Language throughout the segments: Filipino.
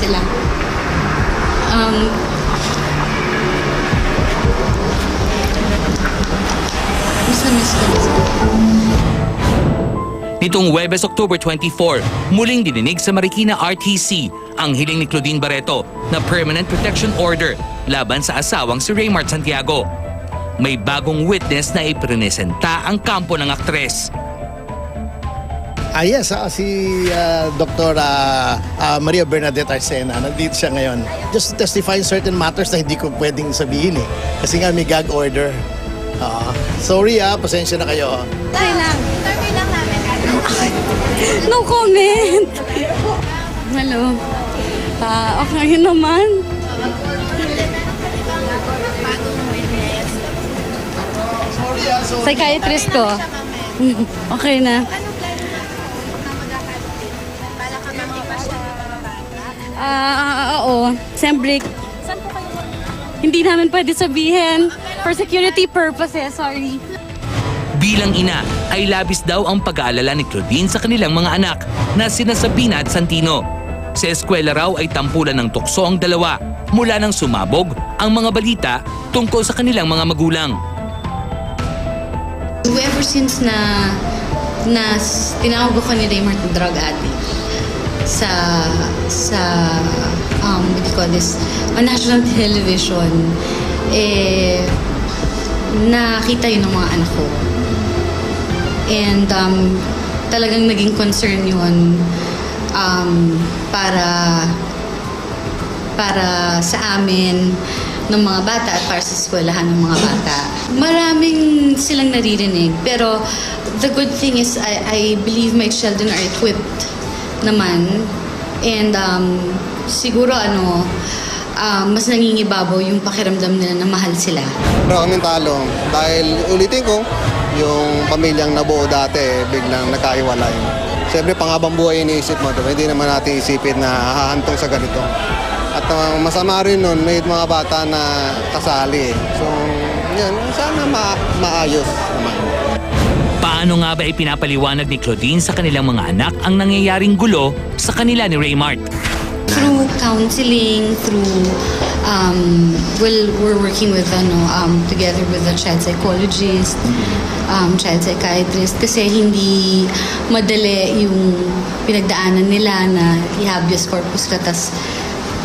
sila. Miss na miss ko na sila. Nitong Huwebes, October 24, muling dininig sa Marikina RTC ang hiling ni Claudine Barreto na Permanent Protection Order laban sa asawang si Raymart Santiago. May bagong witness na ipresenta ang kampo ng aktres. Yes, si Dr. Maria Bernadette Arcena, nandito siya ngayon. Just to testify in certain matters na hindi ko pwedeng sabihin eh. Kasi nga may gag order. Sorry pasensya na kayo. Okay lang. Interview lang namin. No comment. Hello. Okay naman. Psychiatrist ko. Okay na. Oo. Sembric. Saan po kayo? Hindi namin pwede sabihin. For security purposes, sorry. Bilang ina, ay labis daw ang pag-aalala ni Claudine sa kanilang mga anak na sina Sabina at Santino. Sa eskwela raw ay tampulan ng tukso ang dalawa mula nang sumabog ang mga balita tungkol sa kanilang mga magulang. Ever since na tinawag ko ni Raymart na drug addict sa what do you call this, on national television, nakita yun ng mga anak ko. And talagang naging concern yun para sa amin ng mga bata at para sa eskwelahan ng mga bata. Maraming silang naririnig, pero the good thing is I believe my children are equipped naman. And siguro mas nangingibabaw yung pakiramdam nila na mahal sila. Pero kaming talo dahil ulitin ko, yung pamilyang nabuo dati biglang nagkaiwalay. Siyempre panghabang buhay iniisip mo, diba? Hindi naman natin isipin na hahantong sa ganito. At masama rin nun, may mga bata na kasali. So, yan, sana maayos naman. Paano nga ba ipinapaliwanag ni Claudine sa kanilang mga anak ang nangyayaring gulo sa kanila ni Raymart? Through counseling, we're working with together with a child psychologist, child psychiatrist, kasi hindi madali yung pinagdaanan nila na i-habeas corpus ka tas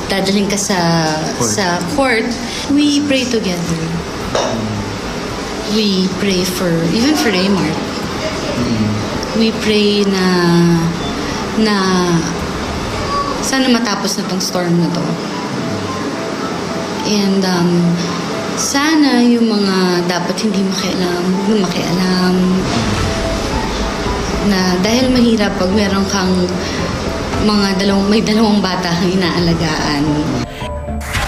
dadalhin ka sa court. We pray together. We pray even for Raymart. We pray na sana matapos na tong storm na to. And sana yung mga dapat hindi makialam na dahil mahirap pag meron kang may dalawang bata kang inaalagaan.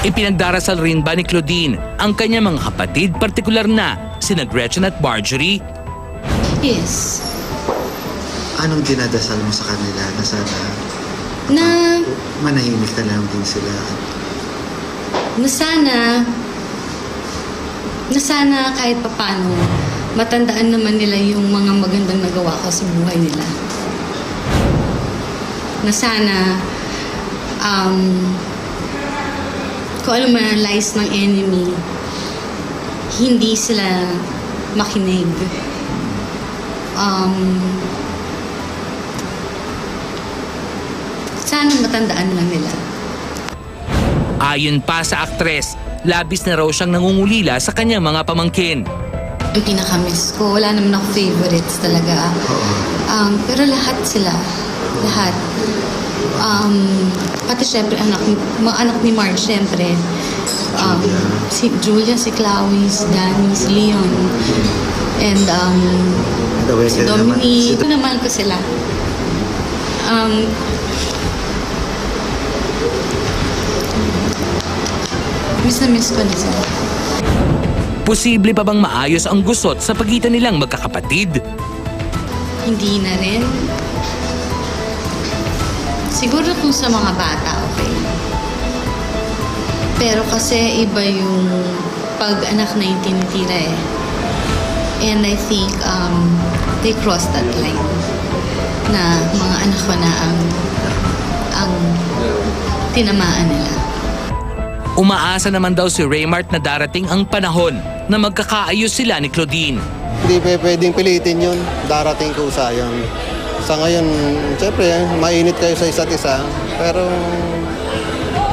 Ipinagdarasal rin ba ni Claudine ang kanyang mga kapatid, partikular na sina Gretchen at Marjorie? Yes. Anong dinadasal mo sa kanila na sana Na manahimik na lang din sila? na sana kahit papano matandaan naman nila yung mga magandang nagawa ko sa buhay nila. Na sana kung ano man ang lies ng enemy, hindi sila makinig. Sana matandaan lang nila. Ayon pa sa aktres, labis na raw siyang nangungulila sa kanyang mga pamangkin. Yung pinaka-miss ko, wala naman ako favorites talaga. Pero lahat sila. Lahat. Pati syempre mga anak ni Marge, syempre. Si Julia, si Chloe, si Danny, si Leon. And si Dominique. Ito naman ko sila. Miss na miss ko na sila. Posible pa bang maayos ang gusot sa pagitan nilang magkakapatid? Hindi na rin. Siguro kung sa mga bata, okay. Pero kasi iba yung pag-anak na yung tinitira eh. And I think they crossed that line. Na mga anak ko na ang tinamaan nila. Umaasa naman daw si Raymart na darating ang panahon na magkakaayos sila ni Claudine. Hindi pwedeng pilitin yun. Darating kusa yun. Sa ngayon, siyempre, mainit kayo sa isa't isa. Pero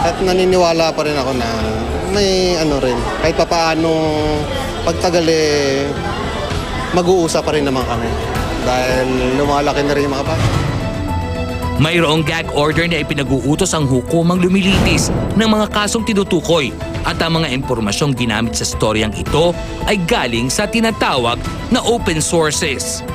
at naniniwala pa rin ako na may ano rin. Kahit papaano pagtagal mag-uusap pa rin naman kami. Dahil lumalaki na rin yung mga bata. Mayroong gag order na ipinag-uutos ang hukumang lumilitis ng mga kasong tinutukoy at ang mga impormasyong ginamit sa storyang ito ay galing sa tinatawag na open sources.